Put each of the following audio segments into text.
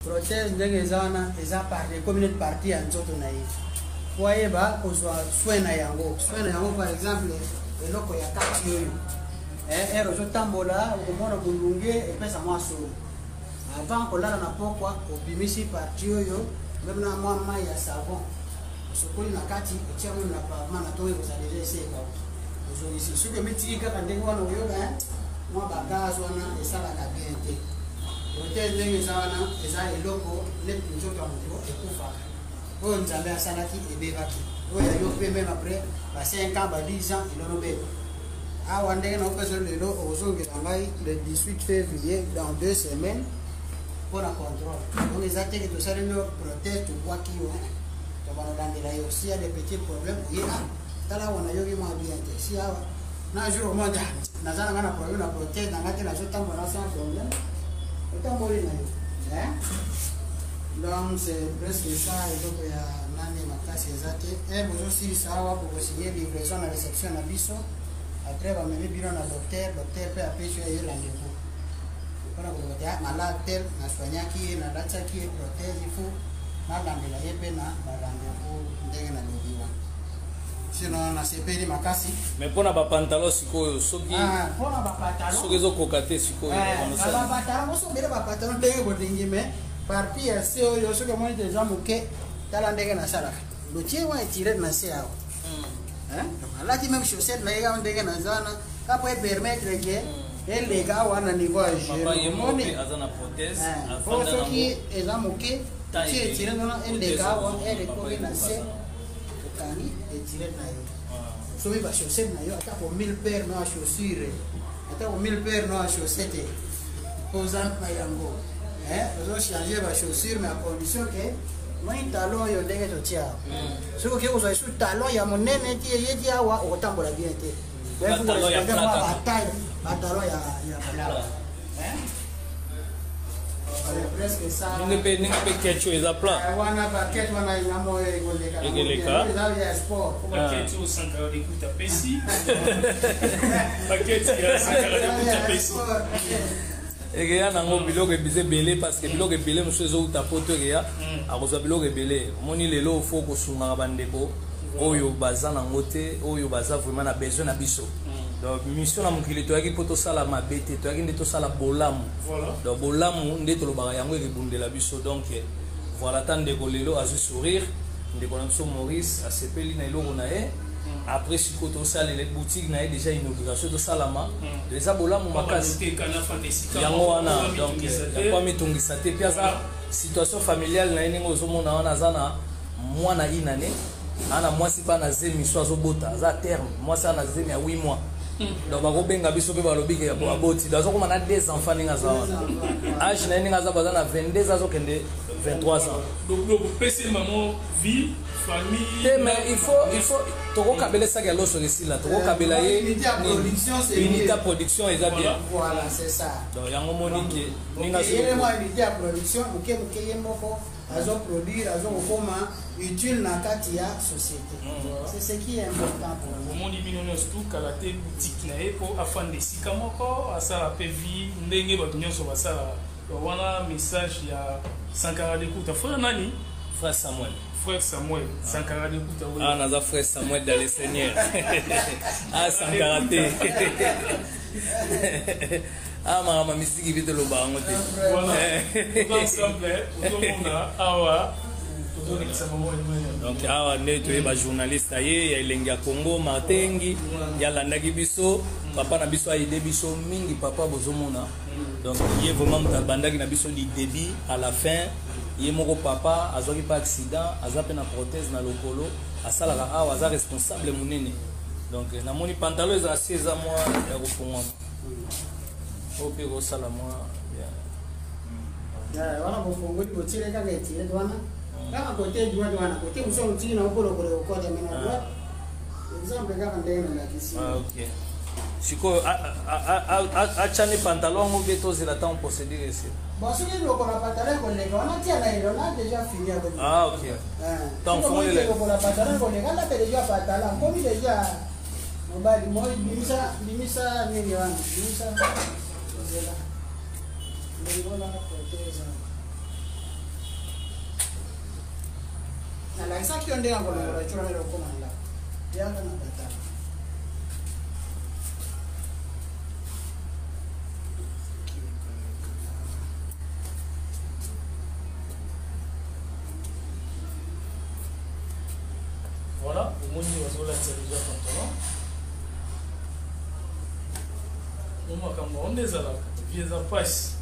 prothèse ndenge ezana eza par les communautés parties en nzoto na ye foye ba kozwa soin na yango par exemple eloko ya kati oyo ero ozotambola okomona bulunge epesa mwa solo avant kolala na pokwa obimisi partie oyo même na mwa mai ya savon sokoli na kati otia mwana na pavement na tonge kozala deja eseka ozongisi soki omitiki kaka ndenge wana oyoka mwa bagaz wana esalaka bien te prothèse ndenge eza wana eza eloko neti nzoto ya moto ekufaka oyo nzambe asalaki ebebaki oyo yayo mpe meme après ba 5 ans ba 10 ans elonobeba awa ndenge naopesa lelo ozongela ngai le 18 février dans 2 semaines pour la contrôle donc eza teke tosaleli prothèse tobwaki yo tobanolandela yo si ya des petits problèmes ye tala wana yoki mwa bien te si awa na jour moja nazala nga na problème na prothèse nanga te nazotambola sans problème otamboli na yo donc c'est presque ça eloko ya nani makasi eza te bozosilisa awa bokosigner livraison na réception na biso après bamemi bino na docteur mpe apesi yo rendez-vous mpona koloba malade tel nasoignaki ye nalatiaki ye prothèse ifo nalandela ye mpe na barendez-vous ndenge nalobi wana sinon nasepeli makasi mais mpona bapantalon sikoyo soki ezokoka te sikoyo bapantalon osongele bapantalon ndenge bolingi mais par pierce oyo soki omoni te eza moke tala ndenge nasalaka lotie wa etire na se awa alati même chaussette na ye kaka ndenge naza wana kapo epermettre ke eleka wana niveau ya po soki eza moke ti etire nona eleka awa elekomi na se okani etire na yo soki bachaussette na yo ata po 1000 paire no ya chaussure ata po 1000 paire no ya chaussette oza na yango ozochanger bachaussure mais à condition ke moi talon oyo ndenge totia soki oke kozwa esu talon ya monene ti eyeti awa okotambola bien te batalon ya plata presque ça ninge pe ketcho eza plat wana baket wana nyamo ekoleka ya sport baket o sankara de kuta pesi baket ya sankara de kuta pesi ekeya nango biloko ebele parce que biloko ebele mosusu ezouta poto ekeya akozwa biloko ebele omoni lelo fo kosungaka bandeko oyo baza nango te oyo baza vraiment na besoin na biso donc mission na mokili toyaki mpo tosala mabe te toyaki nde tosala bolamu donc bolamu nde tolobaka yango ekebundela biso donc voilà ta ndeko lelo azwi sourire ndeko na biso Maurice asepeli na eloko na ye après sikoyo tosalela boutique na ye déjà inauguration tosalama eza bolamu makasi yango wana donc yakwa mitungisa te mpe aza situation familiale na ye ndenge ozomona wana aza na mwana inane ana mwasi mpe ana zemi so azobota aza terme mwasi ana zemi ya 8 mois donc bakobenga biso mpe balobike ya aboti azokoma na 2 enfants ndenge aza wana age na ye ndenge aza baza na 22 azokende 23 ans donc pesi maman vie famille mais il faut tokokabela esaki ya loso esila tokokabela ye unité ya production eza bien voilà c'est ça donc yango monike ninga unité ya production moke ye moko azoproduire azokokoma utile na kati ya société c'est ce qui est important pour nous omoni bino nyonso tukala te boutique na ye mpo afanda esika moko asala mpe vie ndenge bato nyonso basala wana message ya Sankara de Kuta frère nani frère Samuel Sankara de Kuta ah naza frère Samuel dans le Seigneur ah Sankara te ah mama misiki vite lo bango te voilà ensemble otomona awa donc awa nde toyeba journaliste aye ya elengi ya Congo Martengi yalandaki biso papa na biso aide biso mingi papa bozomona donc ye vraiment moto abandaki na biso du début à la fin ye moko papa azwaki pa accident aza pe na prothèse na lokolo asalaka awa aza responsable monene donc namoni pantalon ezala si eza mwa ya kofungwama oyo mpe kosala mwa wana bofongoli botire kaka etire wana kaka kote droite wana kote mosusu motiki na okolokolo okota mena droite exemple kaka ndenge nalakisi sikoyo acani pantalon yango mpe tozela ntango procédure esi bon soki lokola pantalon koleka wana tia na elo na déjà fini ok lokola pantalon koleka na pe déjà pantalon komi déjà mobali moi limisa nini wana limisa zela ndengona proteza voilà ça qui on dit encore le tu le commande là il y a un data voilà au moins nous allons la déjà maintenant on est là vieux à passe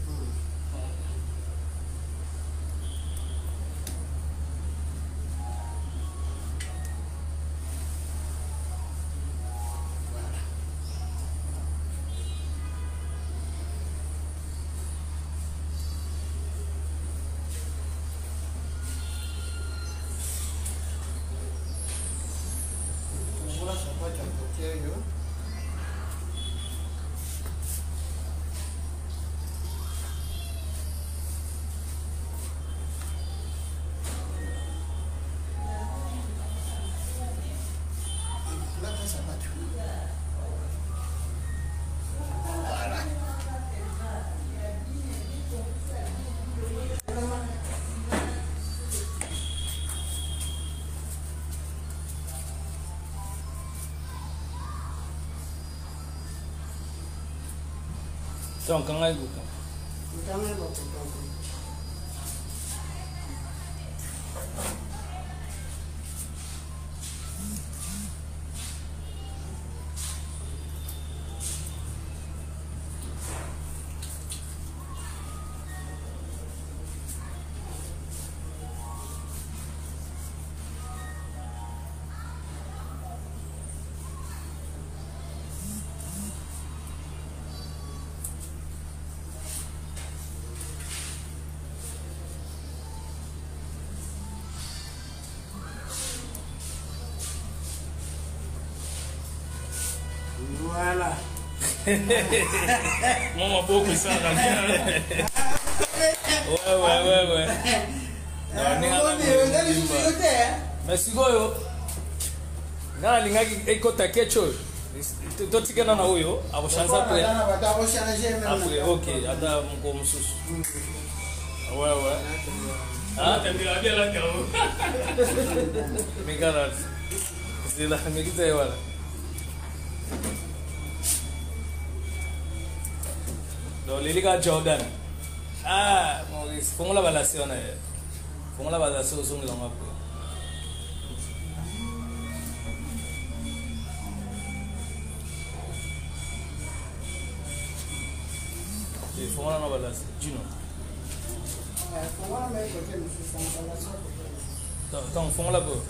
donc quand elle vous voilà maman beaucoup ça ouais mais sikoyo ngala lingaki ekota kecho totikana na oyo akoshanza après après ok ata mko mususu ouais ah tendira bien la caro mekana c'est la mekita wala donc lelika Jordan ah Maurice fongola balasi ona fongola balasi osongela ngapo fongola no balasi Gino fongola mais côté monsieur fongola donc fongola bo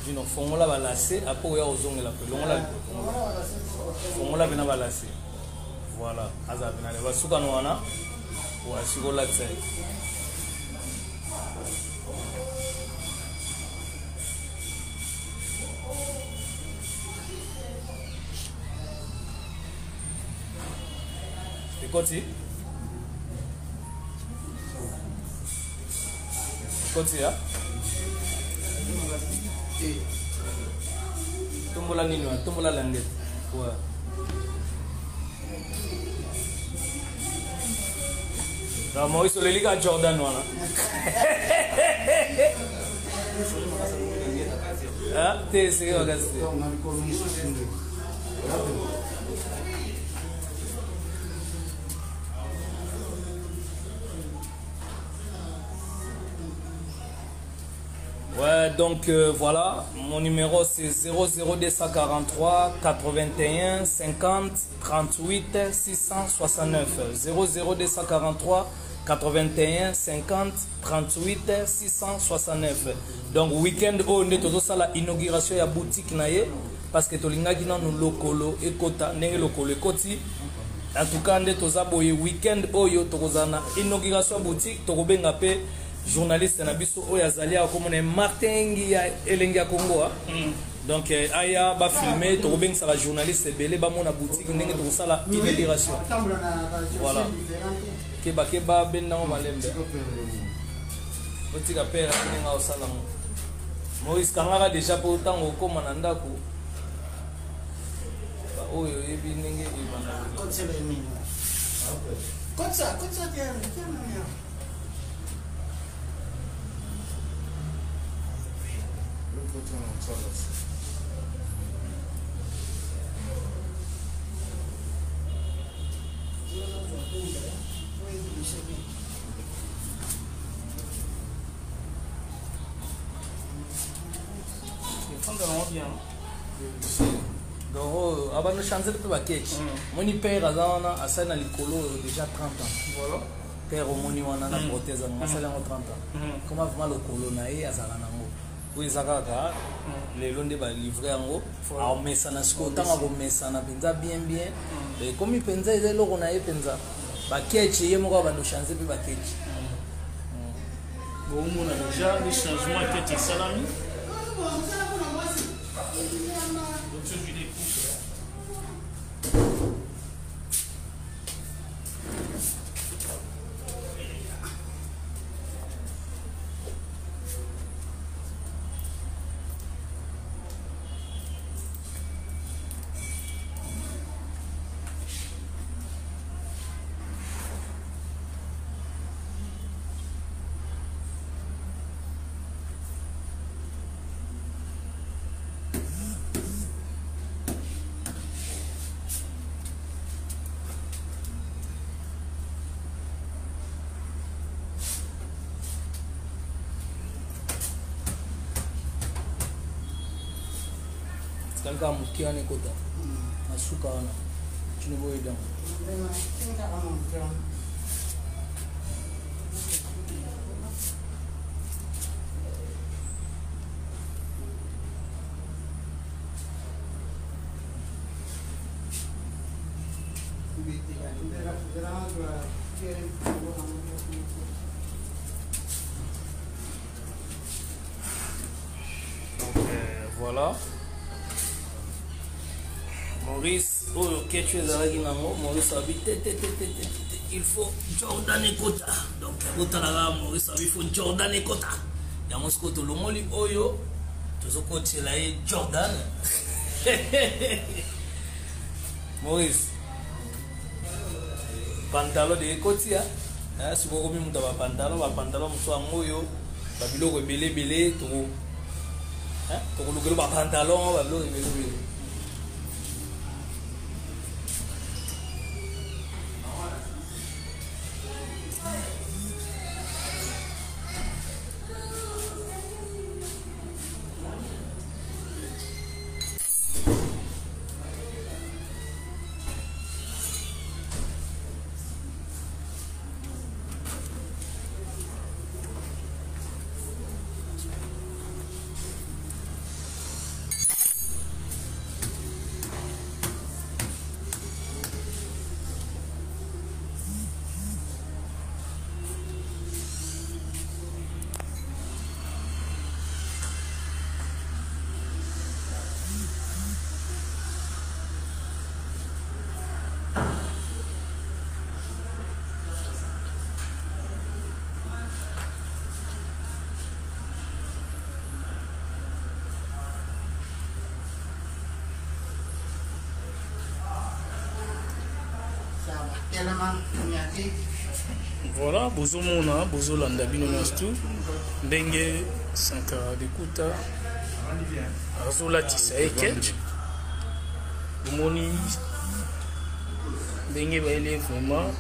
Gino fongola balasi apo ya ozongela pe fongola bina balasi voilà aza bina le basuka no wana wa sikola tsai Koti ya tumbola nino tumbola langet wa na Moiso lelika Jordan wana ah tese wakasi ouais donc voilà mon numéro c'est 00243 81 50 38 669 00243 81 50 38 669 donc week-end on est tous à la inauguration ya boutique naie parce que tolingaki nanu lokolo ekota ndenge lokolo ekoti en tout cas nde toza boye week-end oyo tokozana inauguration boutique tokobenga pe journaliste na biso oyo azali akomona Martin ya elengi ya Congo donc aya ba filmer tokobengisa ba journaliste belé ba mona boutique ndenge tokosala inauguration voilà keba benna o malembe otika père ndenge osala ngo Moïse kangaka déjà po ntango okóma na ndako oyo oyebi ndenge ebanda donc abano changer mpe bakeki moni père aza wana asali na likolo déjà 30 ans voilà père omoni wana na prothèse yango asali yango 30 ans koma vraimen lokolo na ye azala nango oyo eza kaka lelo nde balivre yango aomesana sikoyo ntango akomesana mpenza bien bien ekomi mpenza eza eloko na ye mpenza bakeci ye moko abando change mpe bakeci bomona déjà les changements keti esalami kalika moke wana ekota masuka wana tino boyeda voilà Maurice, oh, qu'est-ce que tu as dit Maurice a dit, il faut Jordan et Kota. Donc, Maurice a dit, il faut Jordan et Kota. Il y a un mot le moli Oyo, tout ce que tu as Jordan. Maurice, pantalon de Kotia, si vous avez un pantalon, Oyo, Babilo belé, tout. Tu as un pantalon, Babilo belé. Voilà, bozomona bozolanda bino nyonso ndenge Sankara Dekuta azolatisa ekech bomoni ndenge baele vraiment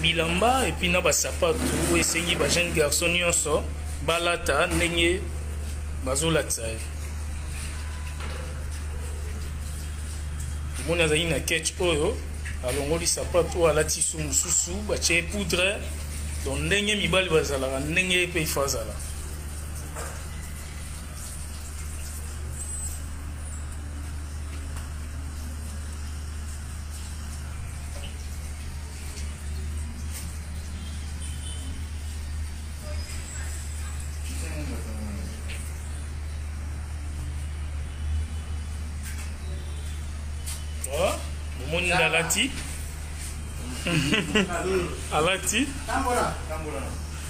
bilamba epuis na basapatu oyo esengi bajeune garçon nyonso balata ndenge bazolatisa ye moni azali na ketch oyo alongoli sapato oyo alati su mosusu batie poudre donc ndenge mibali bazalaka ndenge mpe ifo azala bomoni ndalati alati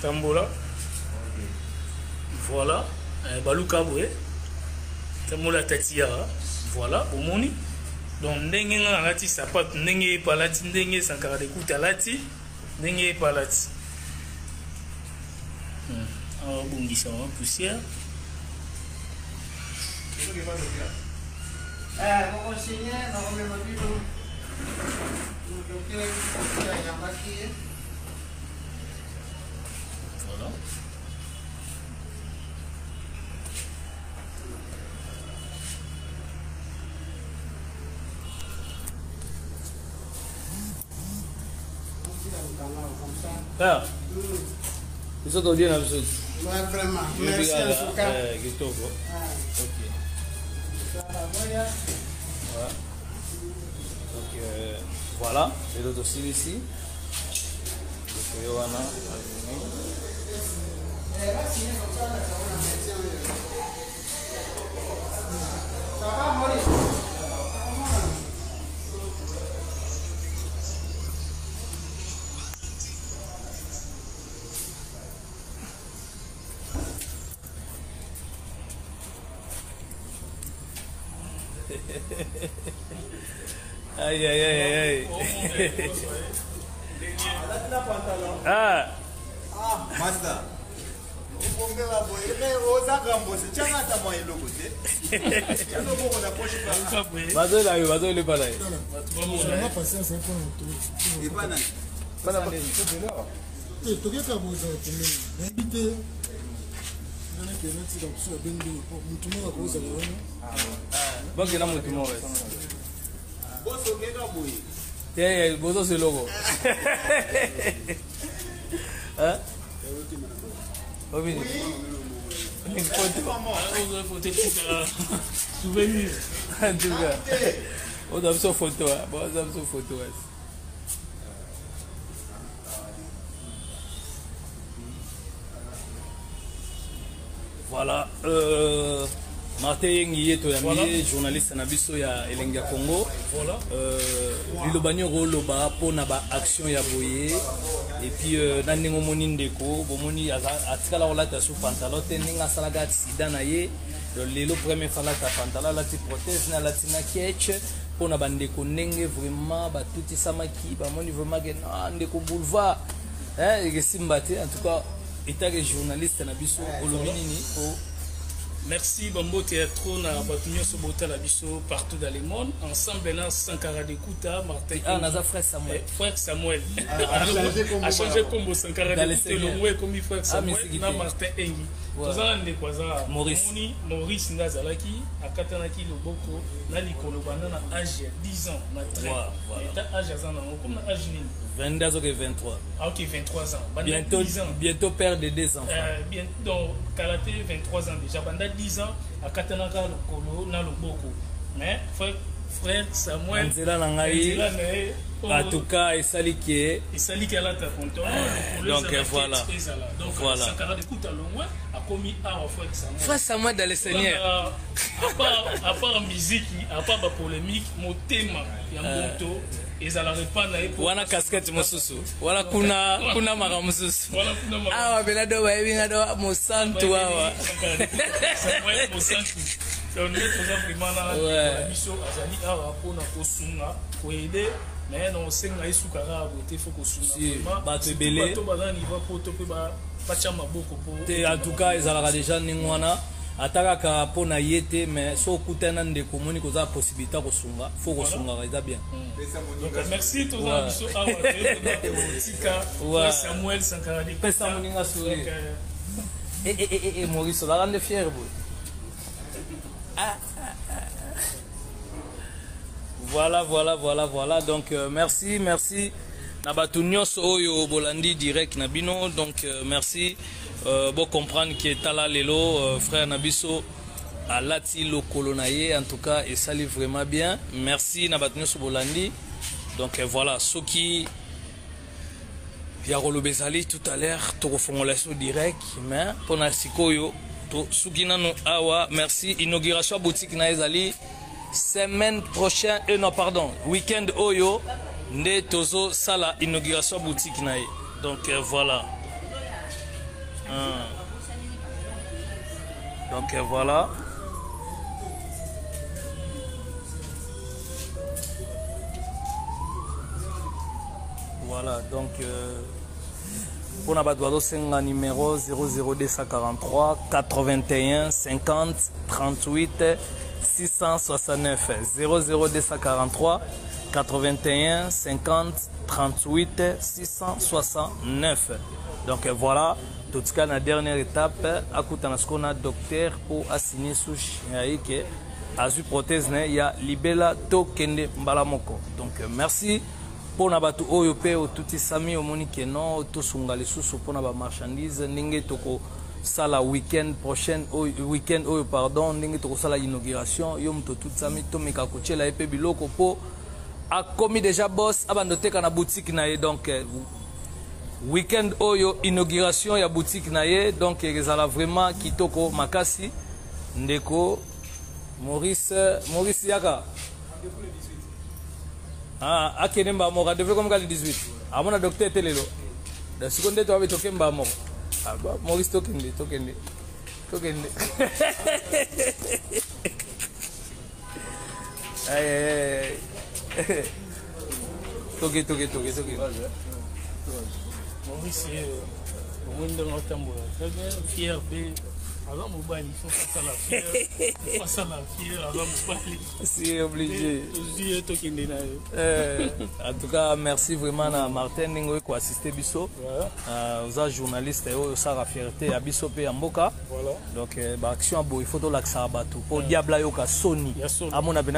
tambola voilà baluka boye tambola tatia voilà omoni donc ndenge nga alati sapato ndenge epalati ndenge Sankara d'écoute alati ndenge epalati abongisa poussière voilà. Ah, isso todo dia na pessoa. Vraiment, merci en tout cas. Ok. Donc voilà, et l'autre aussi ici. Donc Yohana. Ça va, Maurice? Aïe aïe aïe aïe. Ah. Master. Bazo le palais. Bonke na mutu mo wes. Boso keka boy. Boso c'est logo. Hein? Oui. Une photo. Souvenir. En tout cas. On a besoin de photo. Bon, on a besoin de photo. Voilà. Martin Yengiye Toyami, journaliste Nabiso ya Elenga Congo. Voilà. Lilobani Roloba pour naba action ya boye. Et puis Nanengo Monindeko, Bomoni Atikala Olata sous pantalon, Teninga Salaga accident na ye. Lelo premier falata pantalon, la ti protège na latina ketch. Pour naba ndeko nenge vraiment ba tuti samaki, ba moni vraiment que ndeko boulevard. Hein, et Simbate en tout cas. État de journaliste Nabiso Olominini. Merci Bambo Théâtre na Batunyo Sobota Nabiso partout dans le monde. Ensemble là Sankara d'écoute Martin. Ah, Naza frère Samuel. Frère Samuel. A changé comme Sankara d'écoute le ouais comme frère Samuel na Martin Engi. Tozala ndeko za Maurice Ndazalaki akatanaki loboko na likolo bana na âge 10 ans na très. Eta âge azana comme na âge nini? 22 ou 23. Ah ok 23 ans. Bientôt père de 2 enfants. Donc karaté 23 ans déjà. Banda 10 ans akatanaka lokolo na loboko. Mais frère Samuel Nzela nangai en tout cas esali qui à la taponto. Donc voilà. Donc voilà. Sankara d'écoute à l'ongwe a commis à frère Samuel. Frère Samuel dans le Seigneur. À part musique, à part la polémique, mon thème ya moto ezala répandre et wana casquette mosusu wala kuna mara mosusu awa belado ba ebinga do mosantu awa Samuel mosantu donc nous faisons vraiment la mission azali awa pona kosunga ko aider mais non senga isukara abote faut kosunga ba te belé to ba niveau poto pe ba chama boko po en tout cas ezala déjà ningwana ataka pona yete mais so kutana ndeko moni koza possibilité kosunga faut kosunga eza bien. Donc merci tous les bisous à Tika Samuel Sankara d'écoute. Pesa moninga sourire. Et Maurice la rendre fier boy. Voilà donc merci Nabatu nyos oyo bolandi direct nabino donc merci bon comprendre que tala lelo frère Nabiso à lati lo colonaye en tout cas et ça lui vraiment bien merci Nabatu nyos bolandi donc voilà ce qui ya rolobezali tout à l'heure to formulation direct mais pour na sikoyo to sukina no awa merci inauguration boutique na ezali semaine prochaine non pardon week-end oyo Nde tozo sala inauguration boutique nae. Donc voilà. Donc voilà. Voilà, donc pour la Badouado, c'est un numéro 00243 81 50 38 669. 00243 81 50 38 669. Donc voilà, tout ce cas, la dernière étape, à côté de la docteur pour assigner souche, il a eu prothèse, il y a Libela Tokende Mbalamoko. Donc merci. Pour na batu oyo pe otuti sami omoni ke non to sunga lisusu pour na ba marchandise ndenge toko sala weekend prochain weekend oyo pardon ndenge toko sala inauguration yo mto tout sami to meka kochela epe biloko po a commis déjà boss abandoteka na boutique na ye donc weekend oyo inauguration ya boutique na ye donc ezala vraiment kitoko makasi ndeko Maurice Yaka. Ah, akene mba mo kadeve comme le 18. A mon docteur telelo. Da seconde to abe toke mba mo. Ah ba Maurice tokende. Ay. Toke. Maurice wende ngotambola. Très bien, fier be. Alors, il faut faire la fière. C'est obligé. En tout cas, merci vraiment à Martin Ningo qui a assisté Bisso. Vous êtes journaliste et vous avez la fierté à Bisso et à Mboka. Donc, l'action il faut que l'accès tout. Pour Diabla Yoka Sony. À mon avis,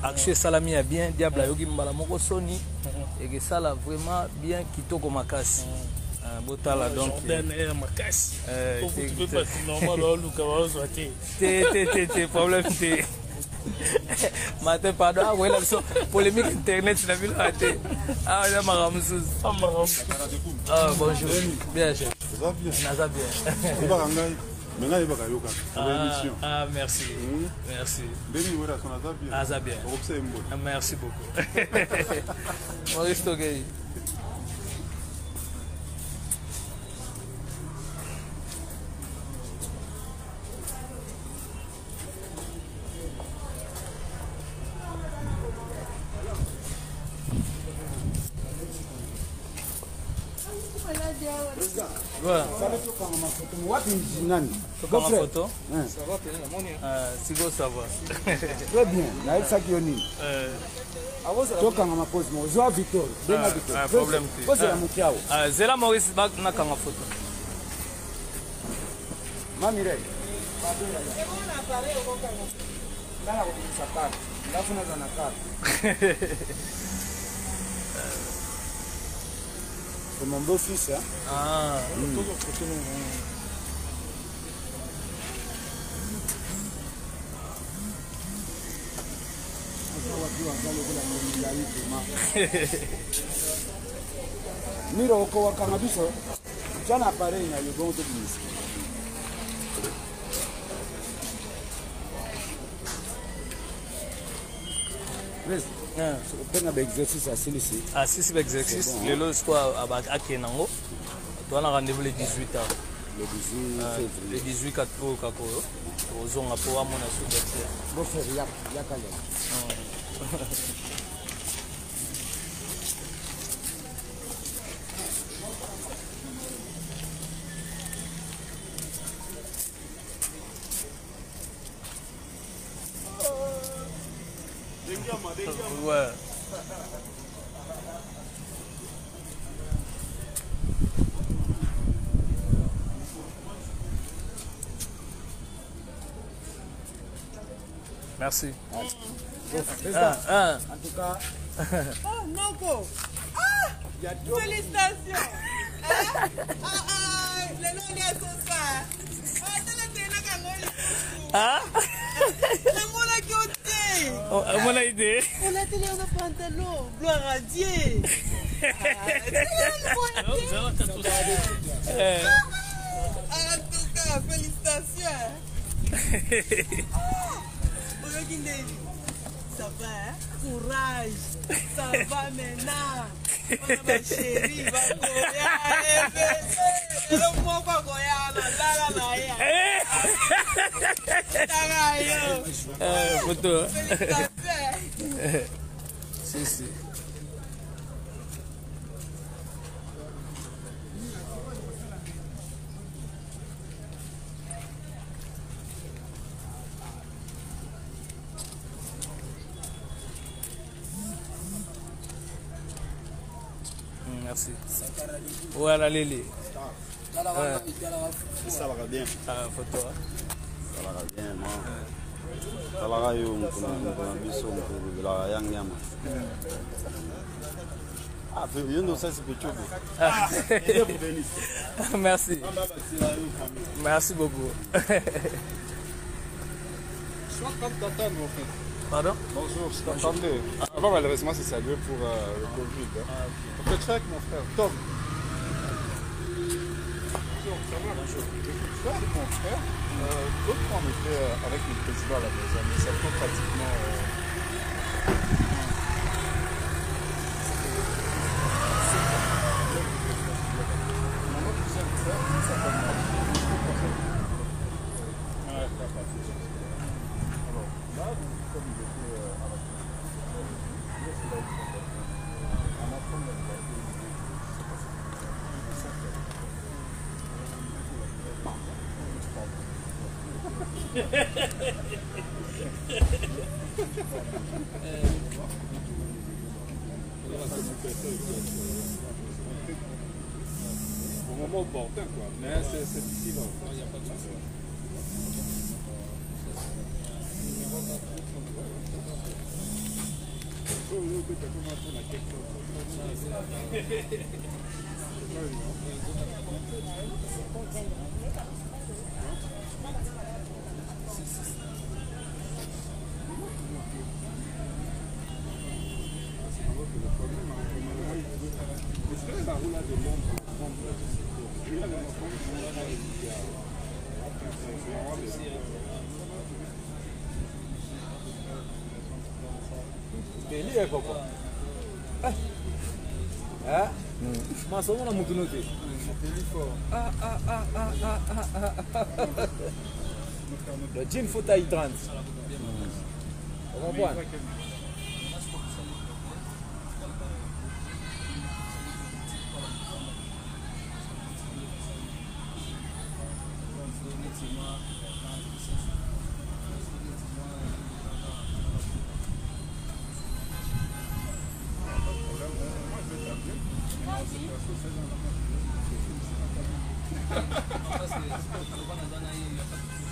l'action Salami est bien. Diabla Yoki Mbalamoko Sony. Et que ça, vraiment bien Kitoko Makasi. Botala donc problème matin pardon ouais la polémique internet la ville raté ah là maramsous ah bonjour bien chef ça bien ah merci ah ça bien merci beaucoup Maurice Togei. Voilà. Photo. Ça va, Sigo, ça va. Très bien. Problème. Zela Maurice nakanga photo. Mamire. C'est mon beau-fils. Hein? Ah. Miro kwa kamabiso. Jana pare na you going to this. Benga ba exercice asili. Ah si c'est exercice, le lo soit à Kenango. On a rendez-vous le 18 ans. Le 18 février. Le 18 4 Kakoro. Aux on a pour mon association. Bon faire yakale. Ouais. Merci. En tout cas. Oh, Noko. Ah, félicitations. Le nom de son frère. Ah, on a idée. On a télé un pantalon blanc radié. En tout cas, félicitations. ça va, hein? Courage. Ça va maintenant. On a ma chérie, va Goya. Le mot va Goya. Photo. Si, si. Merci. Voilà Lili. Ça va bien. Photo. Ça va bien, moi. Ça va bien, Merci. Merci beaucoup. Pardon? Bonjour, je t'entendais. Avant, malheureusement, c'est salué pour le Covid. On peut check, mon frère. Tom. Bonjour, ça va? Bonjour. C'est mon frère. L'autre fois, on était avec le président à la maison, mais ça fait pratiquement. Au moment opportun, quoi. Mais c'est ici, là. Il n'y a pas de souci. Mas on a muito no que? Le jean faut à hydrant. On va voir.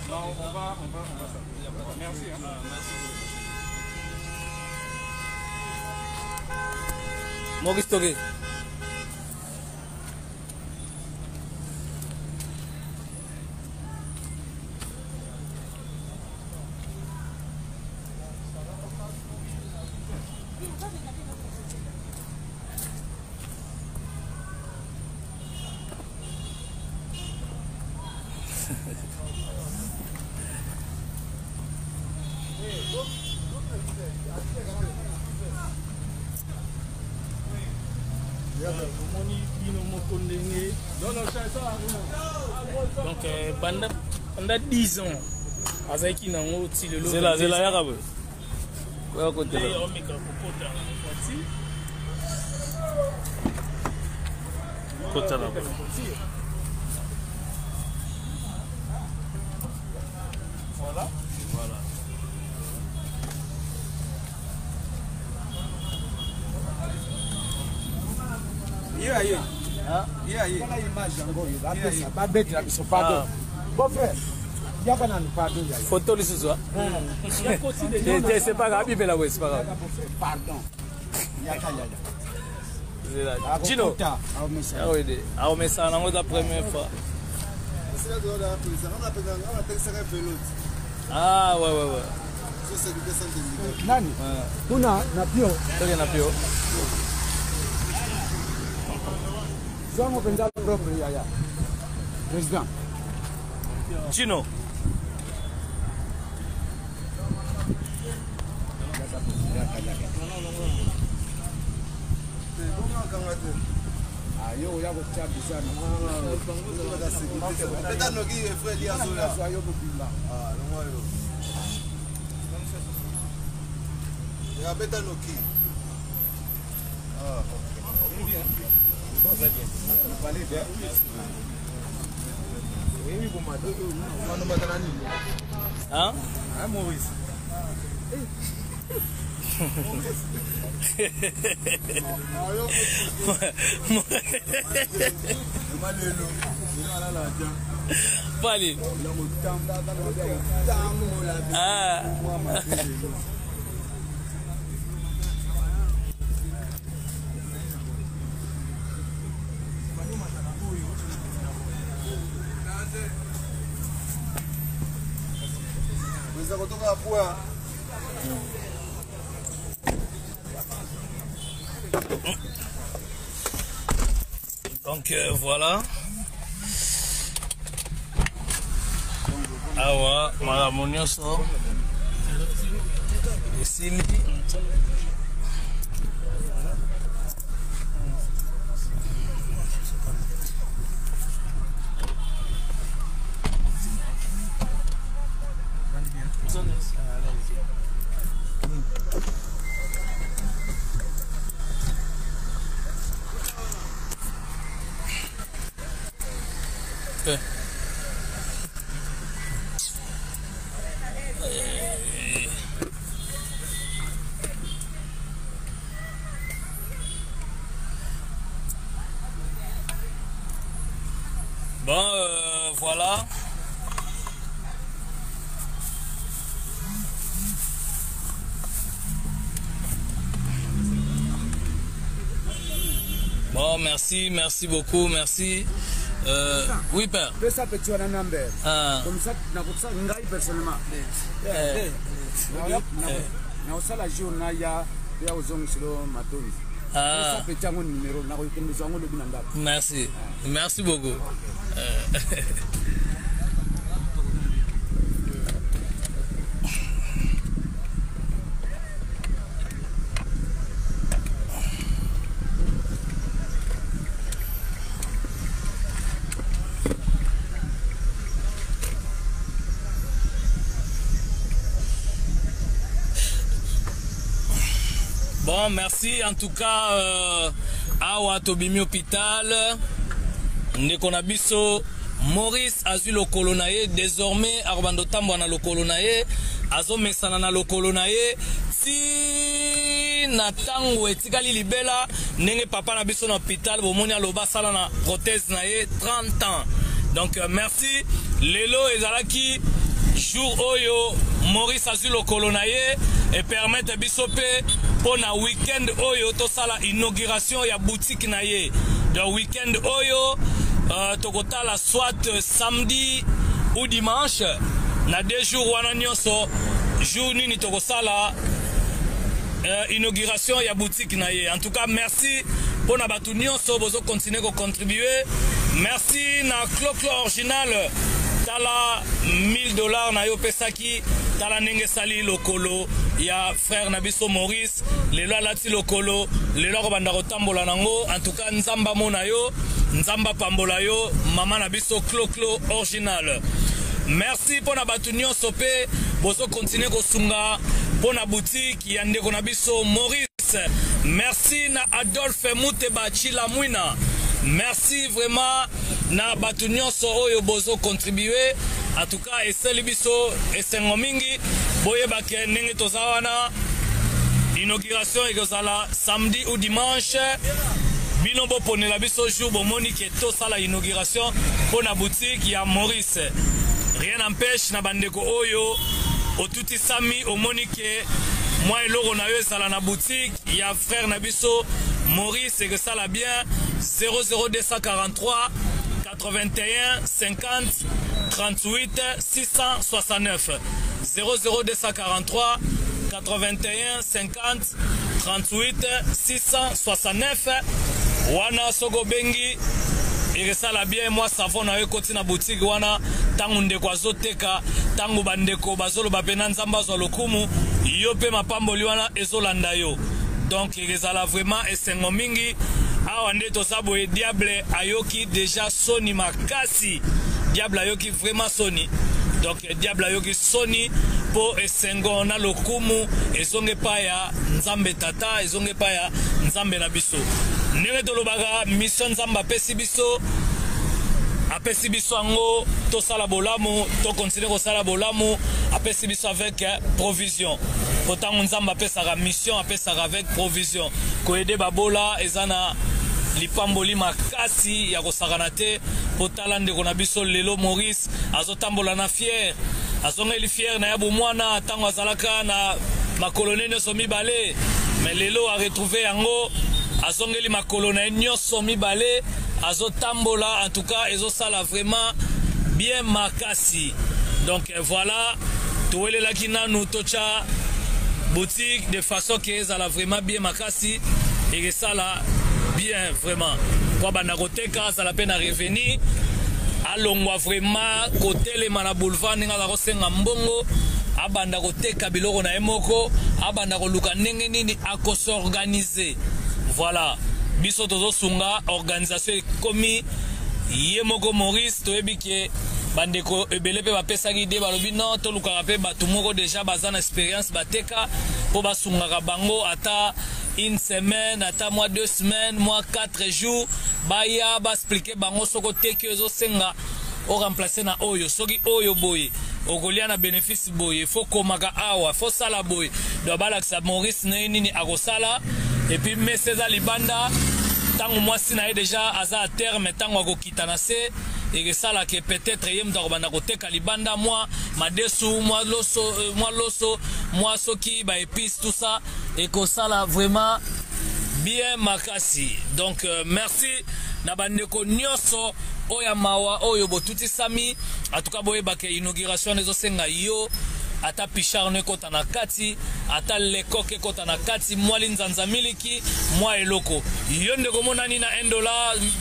Non, on va. Merci. Maurice Togué. Donc pendant 10 ans, Azaki n'a pas aussi le lot. C'est là, Yarabe. Quoi côté là? Côté là. Voilà. Photo li ce soir. C'est pas grave, il la ouais, c'est pas grave. Pardon. Gino. Ah oui, ah mais ça on la première fois. Ah ouais. Nani? Kuna na pio. Toke na pio. Zango penza proprio ya. Président. Gino. Yo ya kotia bizana. Peut-être no qui frère dia soya. Yo bobimba. Ah, non yo. Ya beta no qui. Ah, OK. Valeu bien. Oui, bon matin. On va dans nini? Hein? Ah, Maurice. Pali. Ah. Vous avez retourné à point. Donc voilà. Awa malamunioso. Esili. Bon, voilà. Bon, merci beaucoup, merci. Oui, père. Fais ça petit on a number. Ah. Comme ça, ça ngai personnellement. Na ça la journée ya ozong silo matoni. Ah. Ça petit un numéro na ko kende zango le binanda. Merci. Merci beaucoup. Bon, merci en tout cas Awa Tobimi Hôpital. Nekonabiso Maurice azui lokolo na ye désormais arobando tambo na lokolo na ye azo mesana na lokolo na ye si na tango etikali libela ndenge papa na biso na hôpital bomoni aloba sala na prothèse na ye 30 ans. Donc merci lelo ezalaki jour oyo Maurice azui lokolo na ye et permettre biso pe pour na week-end oyo to sala inauguration ya boutique na ye. Donc week-end oyo tokotala soit samedi ou dimanche na 2 jours wana nyonso jour nini tokosala inauguration ya boutique na ye. En tout cas merci pour na batu nyonso bozo continuer ko contribuer. Merci na Clo-Clo original tala $1000 na yo pesaki tala nenge sali lokolo ya frère Nabiso Maurice lelo alati lokolo lelo ko banda kotambola nango. En tout cas nzamba mona yo nzamba pambola yo mama Nabiso Clo-Clo original. Merci pour na batu nyonso pe bozo continuer ko sunga pour na boutique ya ndeko Nabiso Maurice. Merci na Adolphe Muteba Chilamwina. Merci vraiment na batu nyonso oyo bozo contribuer. En tout cas eseli biso esengo mingi boyeba ke ndenge tozawana inauguration ekozala samedi ou dimanche bino boponela biso jour bomoni ke tosala inauguration pour na boutique ya Maurice. Rien n'empêche na bandeko oyo otuti sami omoni ke moi eloko na yo ezala na boutique ya frère Nabiso Maurice et que ça la bien 00243 81 50 38 669 00243 81 50 38 669 wana soko bengi et ça la bien moi savon na yo koti na boutique wana tangu ndeko azoteka tangu bandeko bazolo bapena nzamba zo lokumu yo pe mapamboli wana ezolanda yo. Donc ezala vraiment esengo mingi awa nde tosabo e diable ayoki déjà soni makasi. Diable ayoki vraiment soni. Donc diable ayoki soni po esengo na lokumu ezonge pa ya nzambe tata ezonge pa ya nzambe na biso. Ndenge tolobaka mission nzambe apesi biso apesi biso ango tosala bolamu to continuer kosala bolamu apesi biso avec provision. Pourtant nzambe apesaka mission apesaka avec provision. Koede babola ezana lipamboli makasi ya kosakana te potala ndeko na biso lelo Maurice azotambola na fier azongeli fier na ya bomwana tango azalaka na makolone nyonso mibale mais lelo a retrouvé yango azongeli makolone nyonso mibale azotambola en tout cas ezosala vraiment bien makasi. Donc voilà toelelaki nanu tocha boutique de façon que ezala vraiment bien makasi et ça là bien vraiment pour banakoteka ça la peine à revenir alongwa vraiment côté les mana boulevard ninga la kosenga mbongo abanda koteka biloko na emoko abanda koluka ndenge nini akosorganiser. Voilà biso tozo sunga organisation komi yemoko Maurice toyebi ke bandeko ebele pe bapesaki ide balobi non tolukaka pe bato moko déjà baza na expérience bateka po basungaka bango ata une semaine, ata moi 2 semaines, moi 4 jours, baya ba expliquer bango soko teke zo senga o remplacer na oyo soki oyo boye okolia na bénéfice boye faut komaka awa faut sala boye do balakisa Maurice nini akosala et puis mais César libanda tango moi sina déjà aza à terme tango akokita na se et que ça là que peut-être yem ta kobanda koteka libanda moi madesu moi loso moi soki ba épices tout ça et que ça là vraiment bien makasi. Donc merci na bandeko nyonso oya mawa oyo botuti sami en tout cas boye ba ke inauguration nezo senga yo ata pichard ne kota na kati ata lekoke kota na kati mwali nzanza miliki mwa eloko yo ndeko monani na $1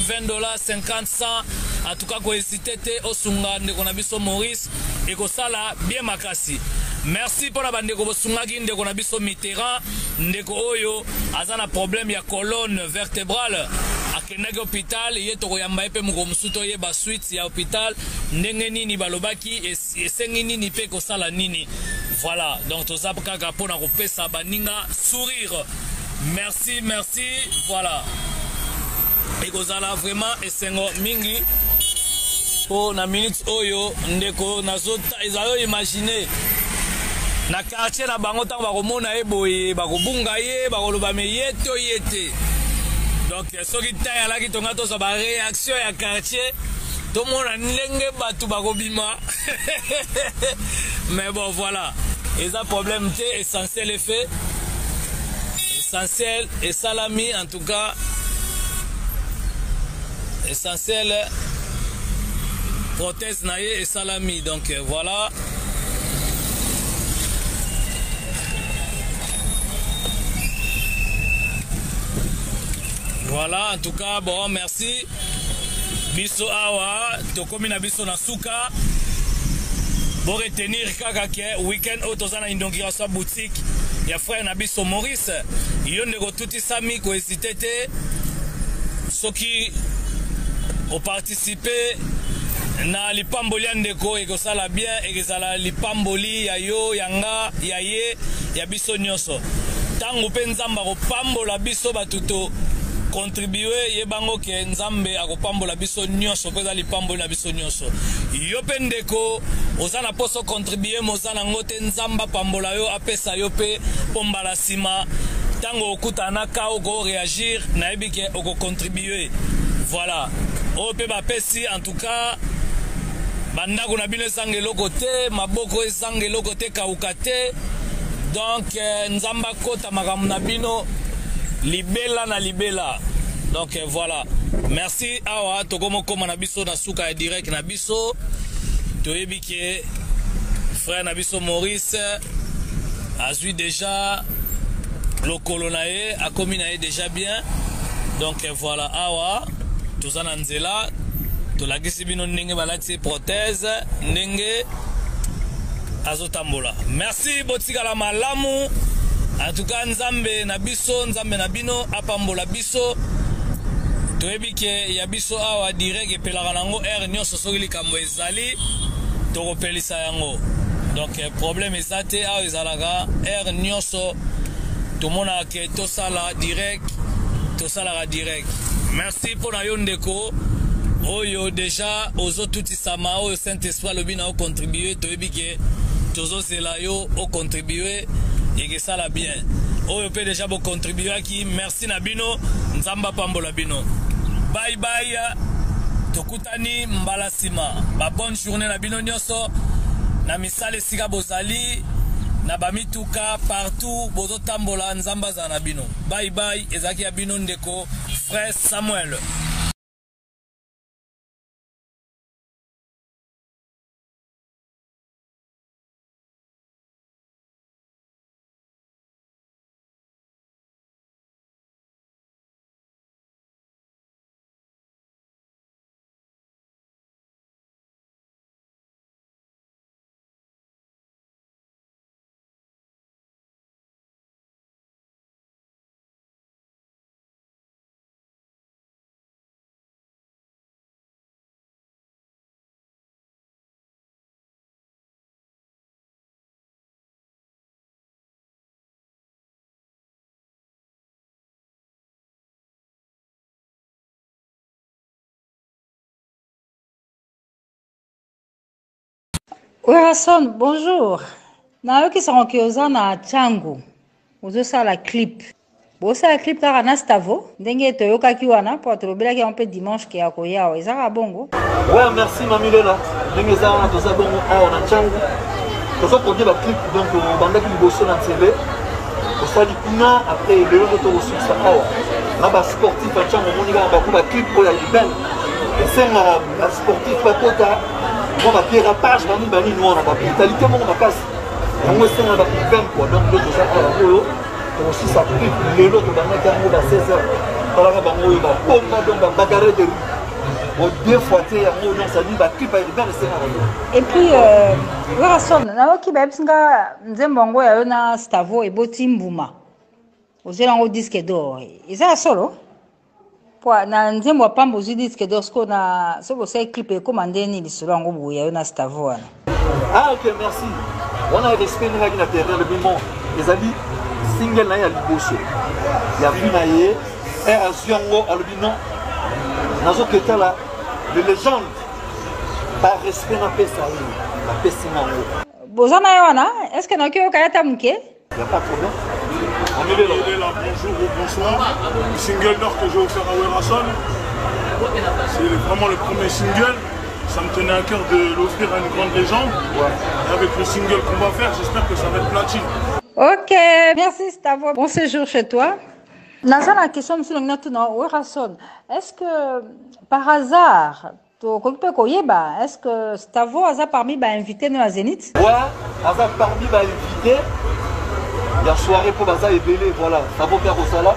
$20 50 100 en tout cas ko hésiter te osunga ndeko na biso Maurice et ko sala bien makasi. Merci pour la bande ko bosungaki ndeko na biso Mitterrand ndeko oyo azana problème ya colonne vertébrale akendaki hôpital ye to koyamba epe moko musuto ye ba suite ya hôpital ndenge nini balobaki esengi nini pe ko sala nini. Voilà donc tozapa kaka pona ko pesa baninga sourire. Merci voilà et kozala vraiment esengo mingi po na minute oyo ndeko nazota ezalo imaginer na quartier na bango tango bakomona ye boye bakobunga ye bakoloba me yeto yete. Donc soki tayalaki tonga toza ba réaction ya quartier tomona ndenge batu bakobima mais bon voilà eza problème te essentiel est fait essentiel et salami en tout cas essentiel prothèse naie et salami. Donc voilà voilà en tout cas bon merci biso awa tokomi na biso na suka pour retenir kaka ke weekend otoza na inauguration boutique ya frère na biso Maurice yo ndeko tuti sami ko hésiter te soki o participer na lipamboli ya ndeko ekosala bien ekozala lipamboli ya yo yanga ya ye ya biso nyonso tango pe nzamba kopambola biso batuto contribuer ye bango ke nzambe akopambola biso nyonso peza lipamboli na biso nyonso yo pe ndeko oza na poso contribuer moza nango te nzamba pambola yo apesa yo pe pombala sima tango okutana ka oko réagir nayebi ke oko contribuer. Voilà oyo pe bapesi en tout cas bandako na bino ezanga eloko te maboko ezanga eloko te kauka te donc nzamba kota makambo na bino libela na libela. Donc voilà merci awa tokomokoma na biso na suka ya direct na biso toyebi ke frère na biso Maurice azwi déjà lokolo na ye akomi na ye déjà bien. Donc voilà awa toza na nzela tolakisi bino ndenge balati prothèse ndenge azotambola. Merci botikala malamu. En tout cas nzambe na biso, nzambe na bino apambola biso. Toyebi ke ya biso awa direct epelaka nango air nyonso soki likambo ezali tokopelisa yango. Donc problème ezate awa ezalaka air nyonso tomonaka ke tosala direct, tosalaka direct. Merci pour na yo ndeko. Oyo déjà ozo tutisama oyo Saint-Esprit lobi na o contribuer toyebi ke tozo zela yo o contribuer et que ça la bien. Oyo pe déjà bo contribuer ki merci na bino nzamba pambola bino. Bye bye. Tokutani mbala sima. Ba bonne journée na bino nyonso. Na misale sika bozali na bamituka partout bozo tambola nzamba za na bino. Bye bye ezaki ya bino ndeko frère Samuel. Werason, bonjour. Nayoki sangoki oza na Tchango. Ozosala clip. Bosala clip kaka na Stavo. Ndenge toyokaki wana po tolobelaki un peu dimanche ke akoya ezaka bongo. Ouais, merci Mamilela. Ndenge za wana toza bongo awa na Tchango. Toza produit ba clip donc bandaki liboso na télé. Osali kuna après lelo to osukisa awa. Na ba sportif à Tchango monika ba ko ba clip ko ya libel. Esenga ba sportif ba kota bon ba dérapage bani nous on a ba brutalité mon makasi. On est senga ba clip quoi donc le ça awa ko aussi ça clip lelo to bana ka mo ba 16h. Para ka bango yo ba bomba donc ba bagarre de rue. Deux fois yango donc ça dit ba clip ba libel senga. Et puis Werason, nayoki ba bisinga nzembongo ya yo na Stavo eboti mbuma. Ozelango disque d'or. Eza solo? Na nzembo wa pambo zi disque d'or sko na soko sai clip e komandeni lisolo yango buya yo na Stavo wana. Ah ok, merci. On a respect na terre le bimon. Les amis single na ya liboso. Ya vina ye et azuango albino. Nazo ketala de légende. Par respect na pesa yo. La pesa nango. Bozana yo wana, est-ce que na kyo kayata muke? Il y a pas de problème. On est là, bonjour ou bonsoir. Le single d'or que j'ai offert à Werason, c'est vraiment le premier single. Ça me tenait à cœur de l'offrir à une grande légende. Et avec le single qu'on va faire, j'espère que ça va être platine. Ok, merci Stavo. Bon séjour chez toi. Dans la question, monsieur Werason, est-ce que par hasard, est-ce que Stavo a parmi les invités de la Zénith? Ouais, a parmi les invités. Il y a soirée pour Baza et Bélé, voilà. Ça va faire au sala.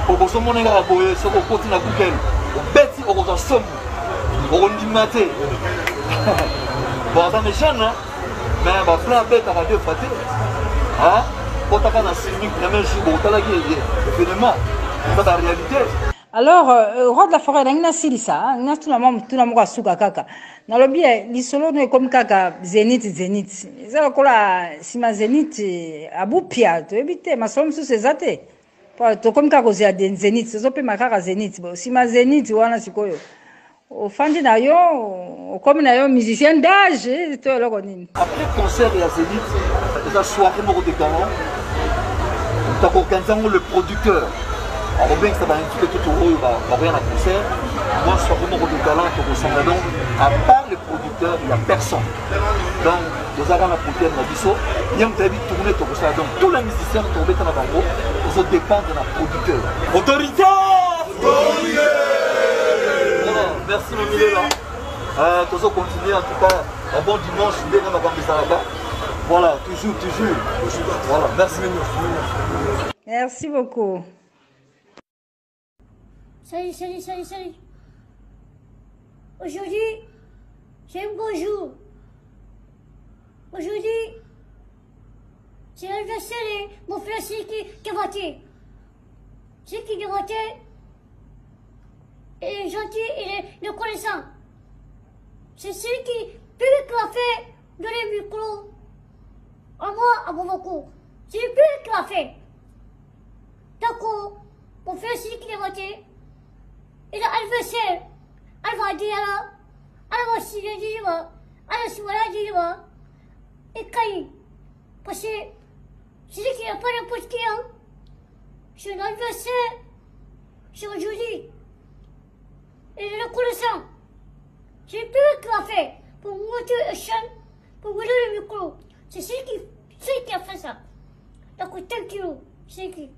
Pour que ce monde ait la boue, ce qu'on continue à Google. On bête, on va somme. On dit maté. Bon, ça me gêne, hein. Mais on va plein de bêtes à radio faté. Hein? Quand on a un cynique, la même chose, on a un événement. C'est la réalité. Alors, roi de la forêt, il y a un silisa, il y a tout le monde a souka kaka. Dans le biais, l'isolo est comme kaka zénith. C'est là que si ma zénith a boupia, tu évites, ma somme sous ses athées. Tu comme kaka ozia den zénith, c'est ça peut ma kaka zénith. Si ma zénith, wana sikoyo. Au fandi na yo, comme na yo musicien d'âge, tu es là konini. Après concert et à zénith, la soirée mort de galant, tu as organisé le producteur. Alors bien que ça va inviter tout au haut, va rien à concert. Moi, je suis vraiment au talent pour ressemble donc. À part les producteurs, il n'y a personne. Donc, nous avons la producteur de Nabiso. Il y a un peu de tourner tout ça. Donc, tous les musiciens qui tournent dans la bango, ils dépendent de la producteur. Autorité! Voilà, merci mon milieu là. Nous allons continuer en tout cas. Un bon dimanche, bien dans ma bande de Saraka. Voilà, toujours. Voilà, merci. Merci beaucoup. Salut. Aujourd'hui, c'est un beau jour. Aujourd'hui, C'est l'adversaire, mon frère, c'est qui a voté. C'est qui a voté. Il est gentil, il est connaissant. C'est celui qui peut la fait dans les micros. À moi, à mon beaucoup. C'est lui qui l'a fait. D'accord, mon frère, c'est qui a voté. Et l'adversaire, elle va dire là, elle va s'y dire, elle va s'y dire, et cailler. Parce que c'est lui qui n'a pas n'importe qui, hein. C'est l'adversaire, c'est aujourd'hui. Et il est reconnaissant. C'est lui qui l'a fait pour monter le chaîne, pour monter le micro. C'est celui qui a fait ça. Donc, thank you. C'est qui.